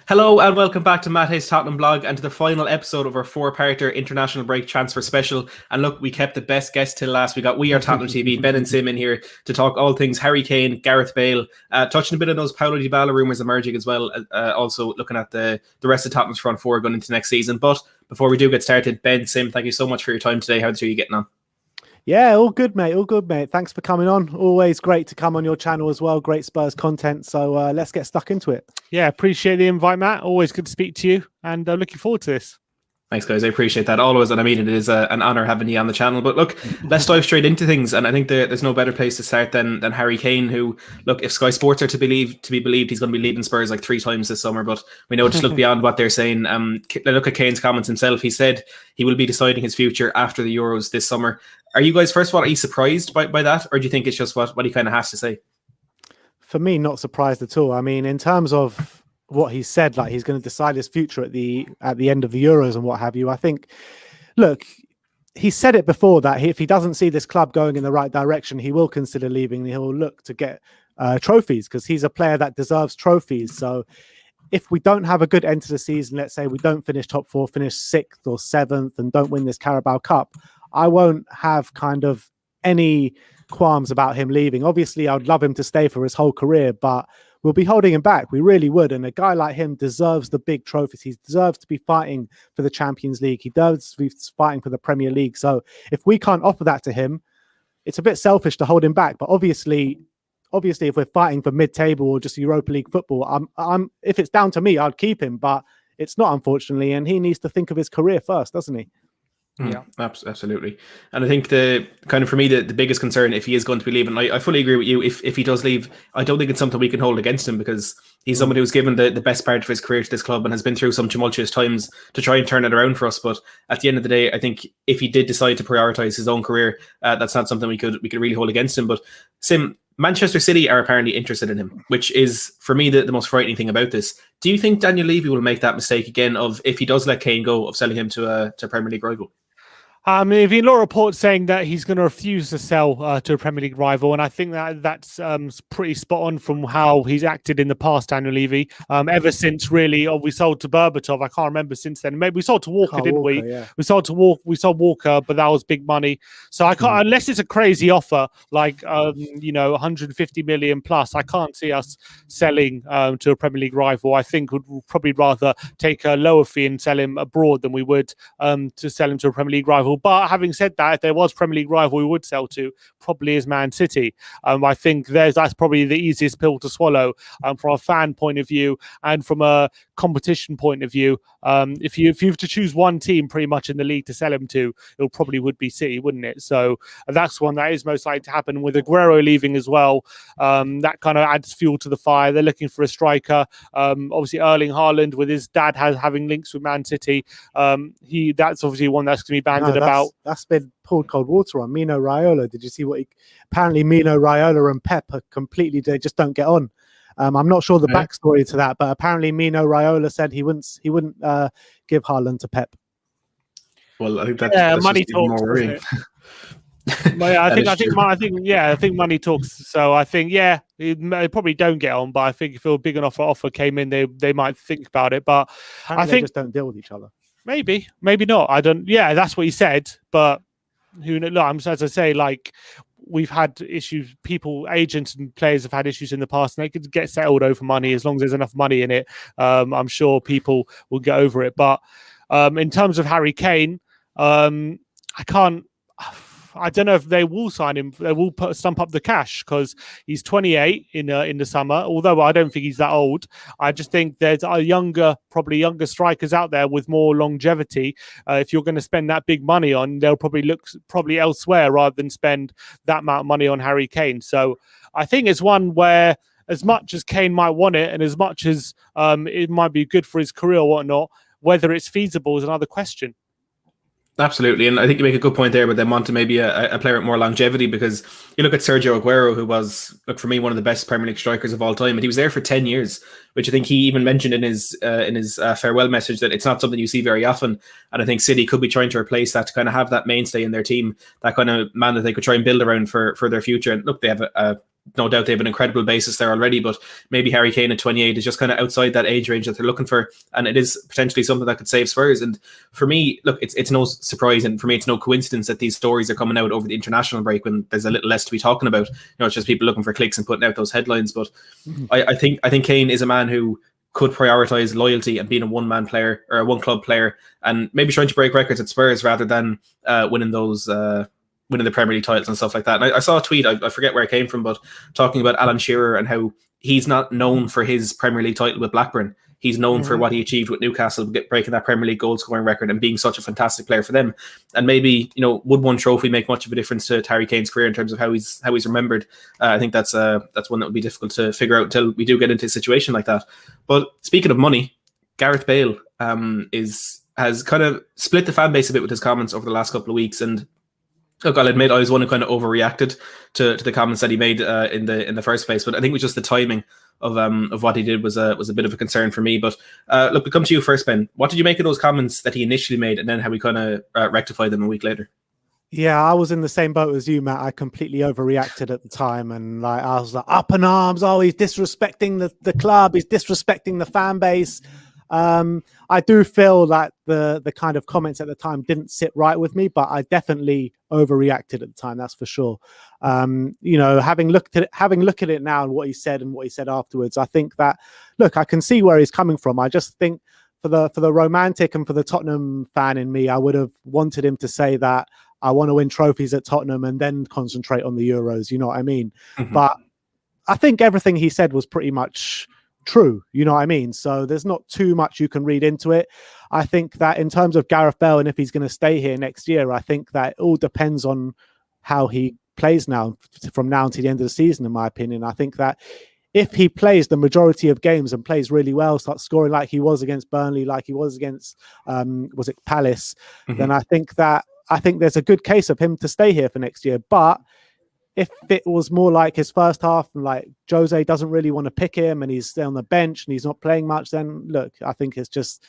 Hello and welcome back to Mate's Tottenham blog and to the final episode of our four-parter international break transfer special. And look, we kept the best guest till last. We got We Are Tottenham TV, Ben and Sim in here to talk all things Harry Kane, Gareth Bale, touching a bit of those Paulo Dybala rumours emerging as well. Also looking at the rest of Tottenham's front four going into next season. But before we do get started, Ben, Sim, thank you so much for your time today. How are you getting on? Yeah, all good, mate. All good, mate. Thanks for coming on. Always great to come on your channel as well. Great Spurs content. So let's get stuck into it. Yeah, appreciate the invite, Matt. Always good to speak to you and looking forward to this. Thanks, guys. I appreciate that always. And I mean, it is an honour having you on the channel. But look, let's dive straight into things. And I think there's no better place to start than Harry Kane, who, look, if Sky Sports are to be believed, he's going to be leaving Spurs like 3 times this summer. But we know just look beyond what they're saying. Look at Kane's comments himself. He said he will be deciding his future after the Euros this summer. Are you guys, first of all, are you surprised by that? Or do you think it's just what he kind of has to say? For me, not surprised at all. I mean, in terms of what he said, like he's going to decide his future at the end of the Euros and what have you. I think, look, he said it before that if he doesn't see this club going in the right direction, he will consider leaving. He'll look to get trophies because he's a player that deserves trophies. So if we don't have a good end to the season, let's say we don't finish top 4, finish 6th or 7th and don't win this Carabao Cup, I won't have kind of any qualms about him leaving. Obviously, I would love him to stay for his whole career, but we'll be holding him back. We really would. And a guy like him deserves the big trophies. He deserves to be fighting for the Champions League. He deserves to be fighting for the Premier League. So if we can't offer that to him, it's a bit selfish to hold him back. But obviously, if we're fighting for mid-table or just Europa League football, if it's down to me, I'd keep him. But it's not, unfortunately. And he needs to think of his career first, doesn't he? Yeah, absolutely. And I think the kind of, for me, the biggest concern, if he is going to be leaving, I fully agree with you. If he does leave, I don't think it's something we can hold against him because he's someone who's given the best part of his career to this club and has been through some tumultuous times to try and turn it around for us. But at the end of the day, I think if he did decide to prioritise his own career, that's not something we could really hold against him. But Sim, Manchester City are apparently interested in him, which is, for me, the most frightening thing about this. Do you think Daniel Levy will make that mistake again of, if he does let Kane go, of selling him to a Premier League rival? There've been a lot of reports saying that he's going to refuse to sell to a Premier League rival, and I think that's pretty spot on from how he's acted in the past, Daniel Levy. Ever since really, we sold to Berbatov. I can't remember since then. Maybe we sold to Walker, didn't we? Yeah. We sold Walker, but that was big money. So I can't, unless it's a crazy offer like 150 million plus. I can't see us selling to a Premier League rival. I think we'd probably rather take a lower fee and sell him abroad than we would to sell him to a Premier League rival. But having said that, if there was Premier League rival we would sell to, probably is Man City. I think that's probably the easiest pill to swallow from a fan point of view and from a competition point of view. If you have to choose one team pretty much in the league to sell him to, it probably would be City, wouldn't it? So that's one that is most likely to happen. With Aguero leaving as well, that kind of adds fuel to the fire. They're looking for a striker. Obviously, Erling Haaland, with his dad having links with Man City, that's obviously one that's going to be banded about. That's been poured cold water on. Mino Raiola. Did you see what apparently Mino Raiola and Pep are completely, they just don't get on. I'm not sure the backstory to that, but apparently Mino Raiola said he wouldn't give Haaland to Pep. Well, I think that's money talks. More worrying. I think money talks. So I think they probably don't get on, but I think if a big enough offer came in, they might think about it. But apparently I think they just don't deal with each other. Maybe not. I don't. Yeah, that's what he said. But who knows? Look, as I say, like we've had issues. Agents and players have had issues in the past, and they could get settled over money as long as there's enough money in it. I'm sure people will get over it. But in terms of Harry Kane, I don't know if they will sign him. They will stump up the cash because he's 28 in the summer. Although I don't think he's that old. I just think there's probably younger strikers out there with more longevity. If you're going to spend that big money on, they'll probably look elsewhere rather than spend that amount of money on Harry Kane. So I think it's one where, as much as Kane might want it, and as much as it might be good for his career or whatnot, whether it's feasible is another question. Absolutely, and I think you make a good point there with them wanting maybe a player with more longevity, because you look at Sergio Aguero, who was, for me, one of the best Premier League strikers of all time, and he was there for 10 years, which I think he even mentioned in his farewell message that it's not something you see very often, and I think City could be trying to replace that to kind of have that mainstay in their team, that kind of man that they could try and build around for their future. And look, they have no doubt they have an incredible basis there already, but maybe Harry Kane at 28 is just kind of outside that age range that they're looking for, and it is potentially something that could save Spurs. And for me, look, it's no surprise, and for me it's no coincidence that these stories are coming out over the international break when there's a little less to be talking about. It's just people looking for clicks and putting out those headlines. But I think Kane is a man who could prioritize loyalty and being a one-man player or a one-club player, and maybe trying to break records at Spurs rather than winning the Premier League titles and stuff like that. And I saw a tweet, I forget where it came from, but talking about Alan Shearer and how he's not known for his Premier League title with Blackburn. He's known for what he achieved with Newcastle, breaking that Premier League goal scoring record and being such a fantastic player for them. And maybe, would one trophy make much of a difference to Harry Kane's career in terms of how he's remembered? I think that's one that would be difficult to figure out until we do get into a situation like that. But speaking of money, Gareth Bale has kind of split the fan base a bit with his comments over the last couple of weeks. And look, I'll admit I was one who kind of overreacted to the comments that he made in the first place, but I think it was just the timing of what he did was a bit of a concern for me. But look, we come to you first, Ben. What did you make of those comments that he initially made, and then how we kind of rectified them a week later? Yeah, I was in the same boat as you, Matt. I completely overreacted at the time, and I was like up in arms. Oh, he's disrespecting the club. He's disrespecting the fan base. I do feel that the kind of comments at the time didn't sit right with me, but I definitely overreacted at the time. That's for sure. Having looked at it now and what he said afterwards, I think that, look, I can see where he's coming from. I just think for the romantic and for the Tottenham fan in me, I would have wanted him to say that I want to win trophies at Tottenham and then concentrate on the Euros. You know what I mean? Mm-hmm. But I think everything he said was pretty much true, you know what I mean? So there's not too much you can read into it. I think that in terms of Gareth Bale and if he's going to stay here next year, I think that it all depends on how he plays from now until the end of the season, in my opinion. I think that if he plays the majority of games and plays really well, starts scoring like he was against Burnley, like he was against was it Palace, then I think there's a good case of him to stay here for next year. But if it was more like his first half and like Jose doesn't really want to pick him and he's still on the bench and he's not playing much, then look, I think it's just,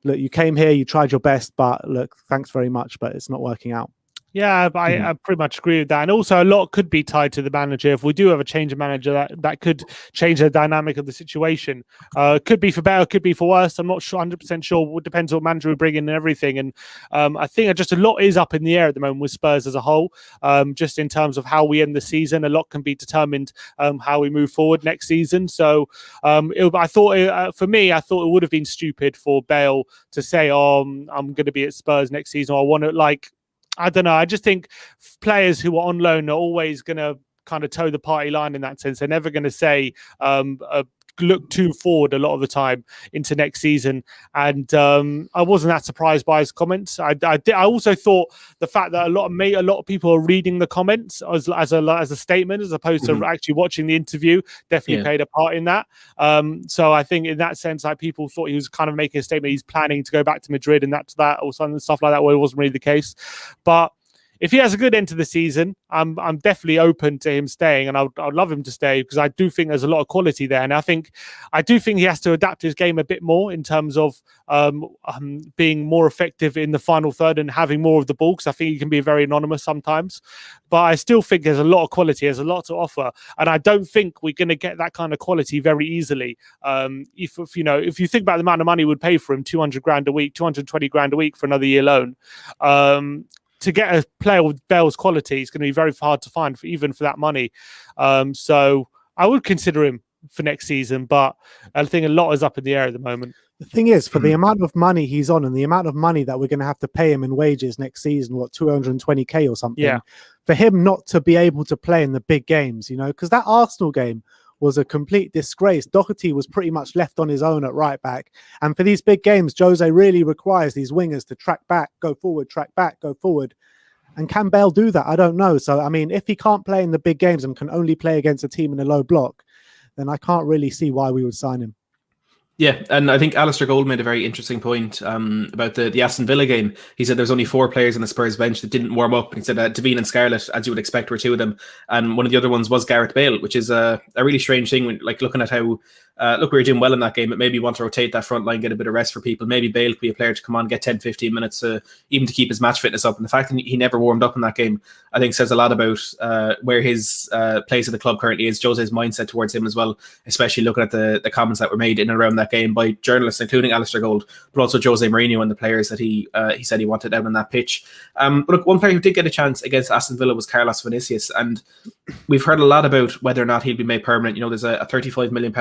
look, you came here, you tried your best, but look, thanks very much, but it's not working out. Yeah, I pretty much agree with that. And also a lot could be tied to the manager. If we do have a change of manager, that could change the dynamic of the situation. Could be for better, could be for worse. I'm not sure, 100% sure. It depends what manager we bring in and everything. And I think just a lot is up in the air at the moment with Spurs as a whole. Just in terms of how we end the season, a lot can be determined how we move forward next season. So I thought, for me, it would have been stupid for Bale to say, "Oh, I'm going to be at Spurs next season." Or I want to I don't know. I just think players who are on loan are always going to kind of toe the party line in that sense. They're never going to say, look too forward a lot of the time into next season. And I wasn't that surprised by his comments. I also thought the fact that a lot of people are reading the comments as a statement as opposed to actually watching the interview definitely played a part in that. So I think in that sense, people thought he was kind of making a statement. He's planning to go back to Madrid and that or something stuff like that. Well, it wasn't really the case, but if he has a good end to the season, I'm definitely open to him staying, and I'd love him to stay because I do think there's a lot of quality there, and I do think he has to adapt his game a bit more in terms of being more effective in the final third and having more of the ball, because I think he can be very anonymous sometimes. But I still think there's a lot of quality, there's a lot to offer, and I don't think we're going to get that kind of quality very easily. If you think about the amount of money we'd pay for him, 200 grand a week, 220 grand a week for another year loan. To get a player with Bale's quality is going to be very hard to find, even for that money. So I would consider him for next season, but I think a lot is up in the air at the moment. The thing is, for the amount of money he's on and the amount of money that we're going to have to pay him in wages next season, 220k or something, for him not to be able to play in the big games, because that Arsenal game was a complete disgrace. Doherty was pretty much left on his own at right back. And for these big games, Jose really requires these wingers to track back, go forward, track back, go forward. And can Bale do that? I don't know. So, I mean, if he can't play in the big games and can only play against a team in a low block, then I can't really see why we would sign him. Yeah, and I think Alistair Gold made a very interesting point about the Aston Villa game. He said there's only 4 players on the Spurs bench that didn't warm up. He said Devine and Scarlett, as you would expect, were 2 of them. And one of the other ones was Gareth Bale, which is a really strange thing when, looking at how look, we were doing well in that game, but maybe want to rotate that front line, get a bit of rest for people. Maybe Bale could be a player to come on, get 10, 15 minutes even to keep his match fitness up. And the fact that he never warmed up in that game, I think says a lot about where his place at the club currently is, Jose's mindset towards him as well, especially looking at the comments that were made in and around that game by journalists, including Alistair Gold, but also Jose Mourinho and the players that he said he wanted out on that pitch. But look, one player who did get a chance against Aston Villa was Carlos Vinicius, and we've heard a lot about whether or not he'll be made permanent. There's a £35 million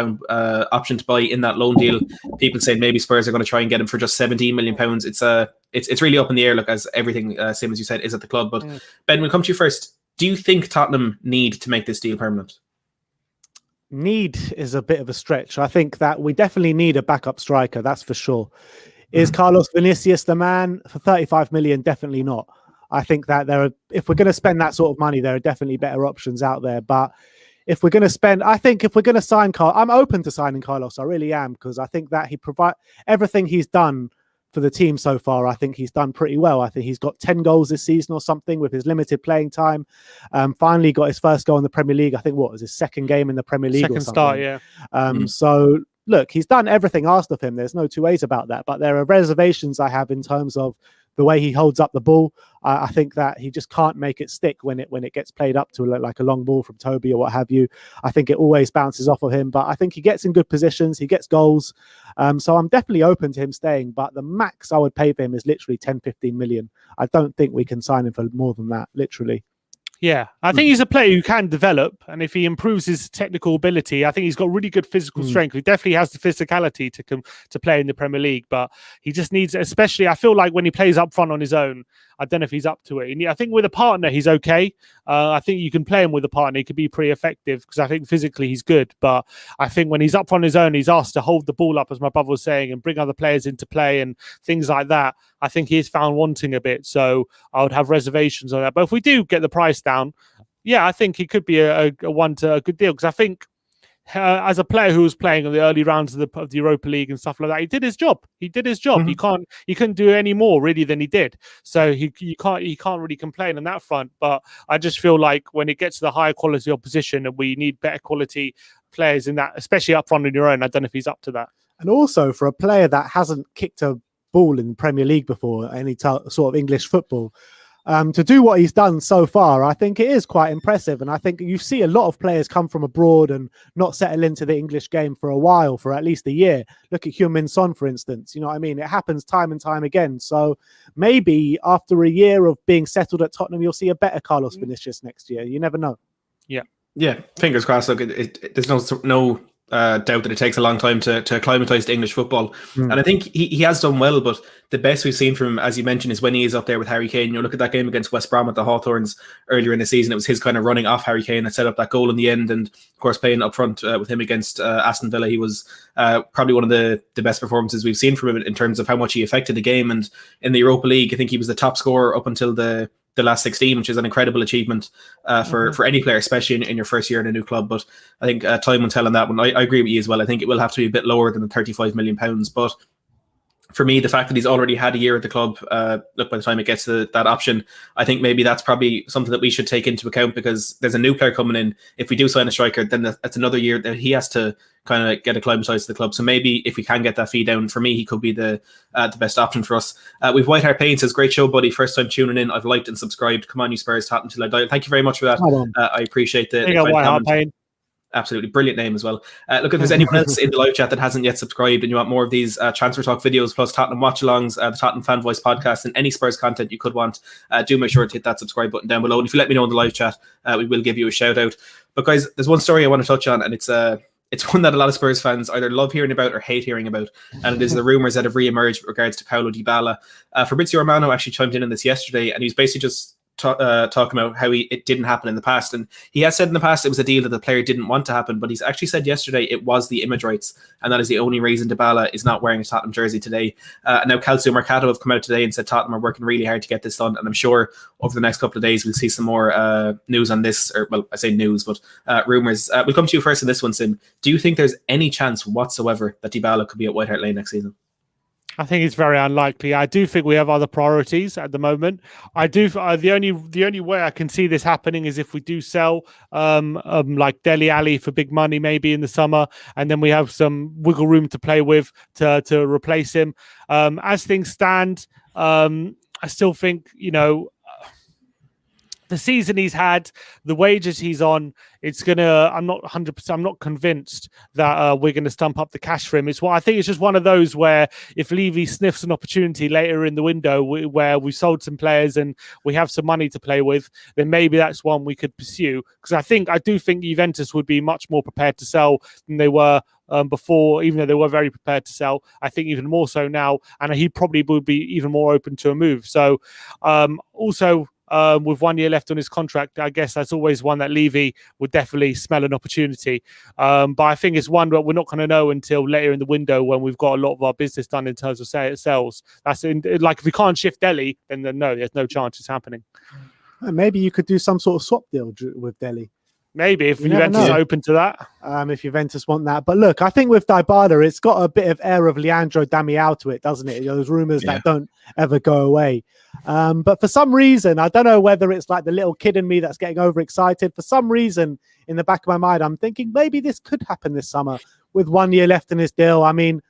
option to buy in that loan deal. People saying maybe Spurs are going to try and get him for just £17 million. It's really up in the air, look, as everything, same as you said, is at the club. But Ben, we'll come to you first. Do you think Tottenham need to make this deal permanent? Need is a bit of a stretch. I think that we definitely need a backup striker, that's for sure. Is Carlos Vinicius the man? For 35 million, definitely not. I think that if we're going to spend that sort of money, there are definitely better options out there. But if we're going to sign Carlos, I'm open to signing Carlos. I really am, because I think that he provide everything he's done for the team so far. I think he's done pretty well. I think he's got 10 goals this season or something with his limited playing time. Finally got his first goal in the Premier League. I think what was his second game in the Premier League? Second start, yeah. So look, he's done everything asked of him. There's no two ways about that. But there are reservations I have in terms of the way he holds up the ball. I think that he just can't make it stick when it gets played up to like a long ball from Toby or what have you. I think it always bounces off of him, but I think he gets in good positions. He gets goals. So I'm definitely open to him staying, but the max I would pay for him is literally 10, 15 million. I don't think we can sign him for more than that, literally. Yeah, I think he's a player who can develop, and if he improves his technical ability, I think he's got really good physical strength. He definitely has the physicality to play in the Premier League, but he just needs, especially, I feel like when he plays up front on his own, I don't know if he's up to it. And I think with a partner, he's okay. I think you can play him with a partner. He could be pretty effective because I think physically he's good. But I think when he's up on his own, he's asked to hold the ball up, as my brother was saying, and bring other players into play and things like that. I think he is found wanting a bit. So I would have reservations on that. But if we do get the price down, yeah, I think he could be a good deal, because I think as a player who was playing in the early rounds of the Europa League and stuff like that, he did his job. He couldn't do any more really than he did. So he can't really complain on that front. But I just feel like when it gets to the higher quality opposition and we need better quality players in that, especially up front on your own, I don't know if he's up to that. And also for a player that hasn't kicked a ball in the Premier League before, any sort of English football, to do what he's done so far, I think it is quite impressive. And I think you see a lot of players come from abroad and not settle into the English game for a while, for at least a year. Look at Heung Min Son, for instance. You know what I mean? It happens time and time again. So maybe after a year of being settled at Tottenham, you'll see a better Carlos Vinicius next year. You never know. Yeah, fingers crossed. Look, there's no doubt that it takes a long time to acclimatise to English football. And I think he has done well, but the best we've seen from him, as you mentioned, is when he is up there with Harry Kane. Look at that game against West Brom at the Hawthorns earlier in the season. It was his kind of running off Harry Kane that set up that goal in the end, and of course playing up front with him against Aston Villa, he was probably one of the best performances we've seen from him in terms of how much he affected the game. And in the Europa League, I think he was the top scorer up until the last 16, which is an incredible achievement for any player, especially in your first year in a new club. But I think time will tell on that one. I agree with you as well. I think it will have to be a bit lower than the £35 million. But for me, the fact that he's already had a year at the club, look, by the time it gets to that option, I think maybe that's probably something that we should take into account, because there's a new player coming in. If we do sign a striker, then that's another year that he has to kind of get acclimatized to the club. So maybe if we can get that fee down, for me, he could be the best option for us. We've White Hart Payne says, great show, buddy. First time tuning in. I've liked and subscribed. Come on, you Spurs, Tottenham till I die. Thank you very much for that. I appreciate the White Hart Payne. Absolutely brilliant name as well. Look, if there's anyone else in the live chat that hasn't yet subscribed and you want more of these transfer talk videos plus Tottenham watch-alongs, the Tottenham Fan Voice podcast, and any Spurs content you could want, do make sure to hit that subscribe button down below. And if you let me know in the live chat, we will give you a shout out. But guys, there's one story I want to touch on, and it's one that a lot of Spurs fans either love hearing about or hate hearing about, and it is the rumours that have re-emerged with regards to Paulo Dybala. Fabrizio Romano actually chimed in on this yesterday, and he was basically just talking about how it didn't happen in the past. And he has said in the past it was a deal that the player didn't want to happen, but he's actually said yesterday it was the image rights, and that is the only reason Dybala is not wearing a Tottenham jersey today. Now Calcio Mercato have come out today and said Tottenham are working really hard to get this done, and I'm sure over the next couple of days we'll see some more news on this, or well, I say news, but rumours. We'll come to you first in this one, Sim. Do you think there's any chance whatsoever that Dybala could be at White Hart Lane next season? I think it's very unlikely. I do think we have other priorities at the moment. I do. The only way I can see this happening is if we do sell like Dele Alli for big money, maybe in the summer, and then we have some wiggle room to play with to replace him. As things stand, I still think, the season he's had, the wages he's on, I'm not 100%, I'm not convinced that we're going to stump up the cash for him. I think it's just one of those where if Levy sniffs an opportunity later in the window where we sold some players and we have some money to play with, then maybe that's one we could pursue. Because I do think Juventus would be much more prepared to sell than they were before, even though they were very prepared to sell. I think even more so now, and he probably would be even more open to a move. So also, with 1 year left on his contract, I guess that's always one that Levy would definitely smell an opportunity. But I think it's one that we're not going to know until later in the window when we've got a lot of our business done in terms of sales. Like if we can't shift Dele, then no, there's no chance it's happening. Maybe you could do some sort of swap deal with Dele. Maybe if Juventus are open to that. If Juventus want that. But look, I think with Dybala, it's got a bit of air of Leandro Damião to it, doesn't it? Those rumours that don't ever go away. But for some reason, I don't know whether it's like the little kid in me that's getting overexcited. For some reason, in the back of my mind, I'm thinking maybe this could happen this summer with 1 year left in his deal. I mean,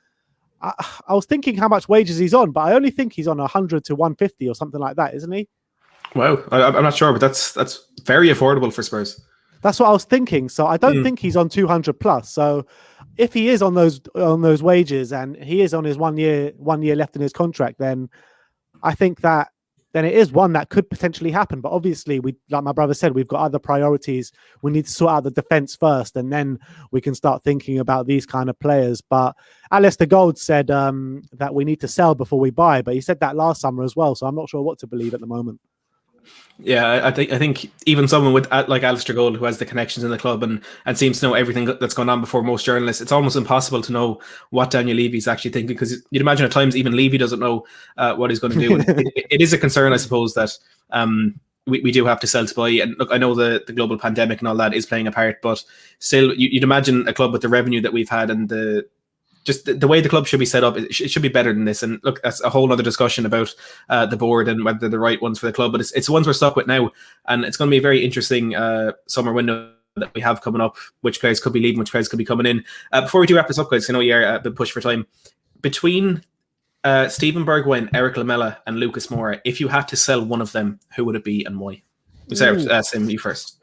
I was thinking how much wages he's on, but I only think he's on 100 to 150 or something like that, isn't he? Wow, I'm not sure, but that's very affordable for Spurs. That's what I was thinking. So I don't think he's on 200 plus. So if he is on those wages and he is on his 1 year left in his contract, then I think that then it is one that could potentially happen. But obviously, like my brother said, we've got other priorities. We need to sort out the defense first, and then we can start thinking about these kind of players. But Alistair Gold said that we need to sell before we buy, but he said that last summer as well. So I'm not sure what to believe at the moment. Yeah, I think even someone with like Alistair Gold, who has the connections in the club and seems to know everything that's gone on before most journalists, it's almost impossible to know what Daniel Levy's actually thinking, because you'd imagine at times even Levy doesn't know what he's going to do. It is a concern, I suppose, that we do have to sell to buy. And look, I know the global pandemic and all that is playing a part, but still, you'd imagine a club with the revenue that we've had and the way the club should be set up, it should be better than this. And look, that's a whole other discussion about the board and whether they're the right ones for the club. But it's the ones we're stuck with now, and it's going to be a very interesting summer window that we have coming up. Which players could be leaving, which players could be coming in. Before we do wrap this up, guys, I know you're a bit pushed for time. Between Steven Bergwijn, Erik Lamela, and Lucas Moura, if you had to sell one of them, who would it be and why? Sim, you first.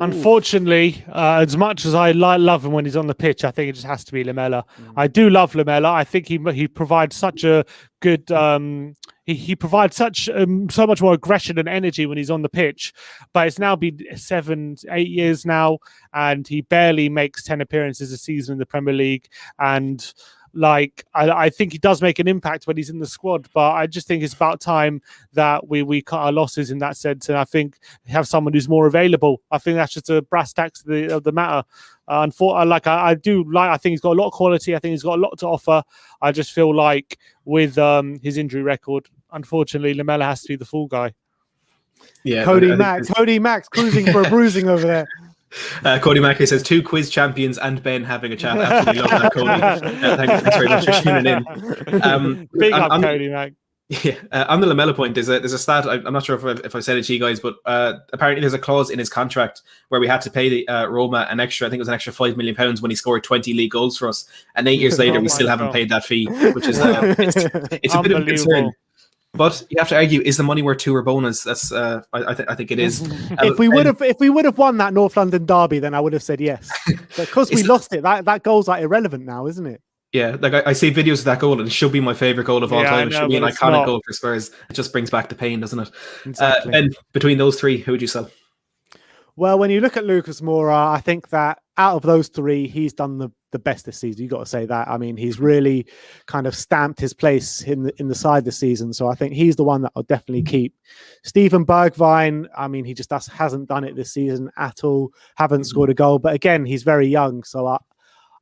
Unfortunately, as much as I love him when he's on the pitch, I think it just has to be Lamela. I do love Lamela. I think he provides such a good. He provides so much more aggression and energy when he's on the pitch. But it's now been 7-8 years now, and he barely makes 10 appearances a season in the Premier League. And I think he does make an impact when he's in the squad, but I just think it's about time that we cut our losses in that sense. And I think we have someone who's more available. I think that's just a brass tacks of the matter. I think he's got a lot of quality. I think he's got a lot to offer. I just feel like with his injury record, unfortunately, Lamela has to be the fall guy. Yeah, Cody Max cruising for a bruising over there. Cody Mackey says 2 quiz champions and Ben having a chat. Absolutely love that, Cody. Thanks very much for tuning in. Big up, Cody Mack. Yeah, on the Lamela point, there's a stat. I'm not sure if I said it to you guys, but apparently there's a clause in his contract where we had to pay the Roma an extra. I think it was an extra £5 million when he scored 20 league goals for us, and 8 years later we still haven't paid that fee, which is it's a bit of a concern. But you have to argue: is the money worth 2 Urbonas? That's I think it is. If we would have won that North London derby, then I would have said yes. Because we lost it, that goal's like irrelevant now, isn't it? Yeah, like I see videos of that goal, and it should be my favorite goal of all time. It should be an iconic goal for Spurs. It just brings back the pain, doesn't it? Exactly. And between those 3, who would you sell? Well, when you look at Lucas Moura, I think that out of those 3, he's done the best this season. You got to say that. I mean, he's really kind of stamped his place in the side this season. So I think he's the one that I'll definitely keep. Steven Bergwijn, I mean, he just hasn't done it this season at all. Haven't scored a goal, but again, he's very young. So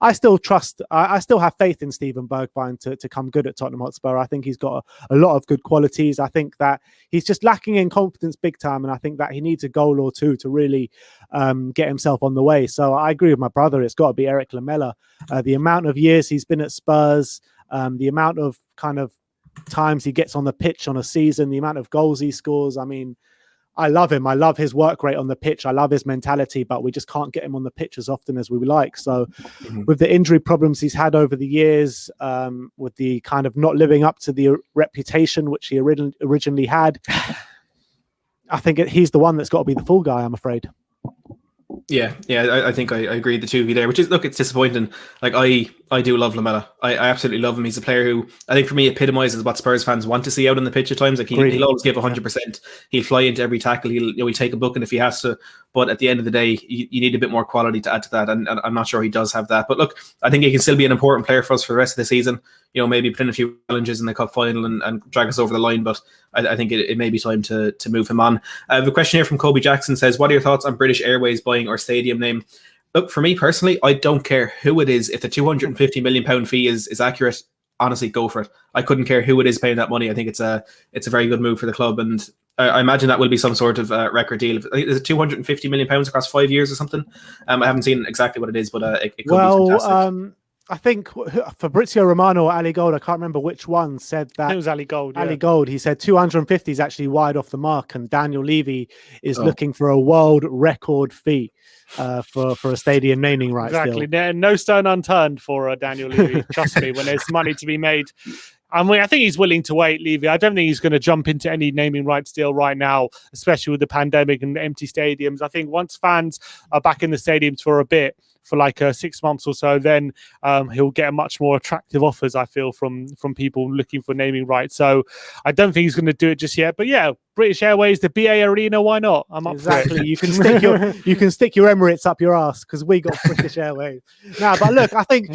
I still trust. I still have faith in Steven Bergwijn to come good at Tottenham Hotspur. I think he's got a lot of good qualities. I think that he's just lacking in confidence big time, and I think that he needs a goal or two to really get himself on the way. So I agree with my brother. It's got to be Erik Lamela. The amount of years he's been at Spurs, The amount of kind of times he gets on the pitch on a season, the amount of goals he scores. I mean, I love him. I love his work rate on the pitch. I love his mentality, but we just can't get him on the pitch as often as we would like. So with the injury problems he's had over the years, with the kind of not living up to the reputation which he originally had, I think he's the one that's got to be the fall guy, I'm afraid. Yeah, I think I agree with the two of you there, which is, look, it's disappointing. Like, I do love Lamela. I absolutely love him. He's a player who, I think for me, epitomizes what Spurs fans want to see out on the pitch at times. Like, he'll always give 100%. He'll fly into every tackle. He'll take a booking if he has to. But at the end of the day, you need a bit more quality to add to that. And I'm not sure he does have that. But look, I think he can still be an important player for us for the rest of the season. You know, maybe put in a few challenges in the cup final and drag us over the line. But I think it may be time to move him on. The question here from Kobe Jackson says, what are your thoughts on British Airways buying our stadium name? Look, for me personally, I don't care who it is. If the £250 million fee is accurate, honestly, go for it. I couldn't care who it is paying that money. I think it's a very good move for the club, and I imagine that will be some sort of record deal. Is it £250 million across 5 years or something? I haven't seen exactly what it is, but it could be fantastic. I think Fabrizio Romano or Ali Gold, I can't remember which one, said that. It was Ali Gold. Ali Gold, he said 250 is actually wide off the mark, and Daniel Levy is looking for a world record fee for a stadium naming rights. Exactly. No stone unturned for Daniel Levy. Trust me, when there's money to be made. I mean, I think he's willing to wait, Levy. I don't think he's going to jump into any naming rights deal right now, especially with the pandemic and the empty stadiums. I think once fans are back in the stadiums for a bit, for like 6 months or so, then he'll get much more attractive offers, I feel, from people looking for naming rights. So I don't think he's going to do it just yet. But yeah, British Airways, the BA Arena, why not? I'm up for it. You can stick your Emirates up your ass because we got British Airways. No, but look, I think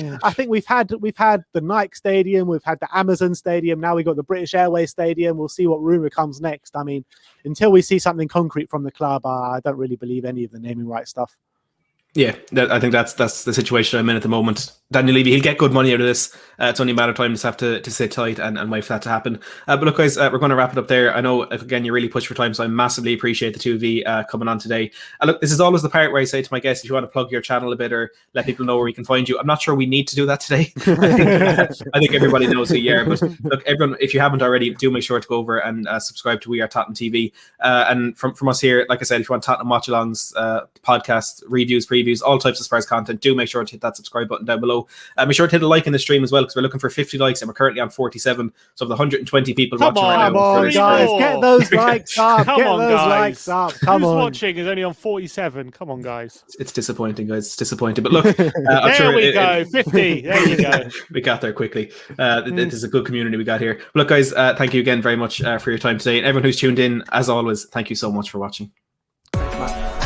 we've had the Nike Stadium, we've had the Amazon Stadium, now we've got the British Airways Stadium. We'll see what rumor comes next. I mean, until we see something concrete from the club, I don't really believe any of the naming rights stuff. Yeah, I think that's the situation I'm in at the moment. Daniel Levy, he'll get good money out of this. It's only a matter of time. Just have to sit tight and wait for that to happen. But look, guys, we're going to wrap it up there. I know, again, you really pushed for time, so I massively appreciate the two of you coming on today. Look, this is always the part where I say to my guests, if you want to plug your channel a bit or let people know where we can find you. I'm not sure we need to do that today. I think everybody knows who you are. But look, everyone, if you haven't already, do make sure to go over and subscribe to We Are Tottenham TV. And from us here, like I said, if you want Tottenham watch-alongs, podcasts, reviews, previews, all types of Spurs content, do make sure to hit that subscribe button down below. Make sure to hit a like in the stream as well, because we're looking for 50 likes and we're currently on 47. So of the 120 people watching right now, come on, guys, get those likes up. Come on, guys. Who's watching is only on 47. Come on, guys. It's disappointing, guys. It's disappointing. But look, there we go. 50. There you go. We got there quickly. It is a good community we got here. But look, guys, thank you again very much for your time today. And everyone who's tuned in, as always, thank you so much for watching. Thanks, Matt.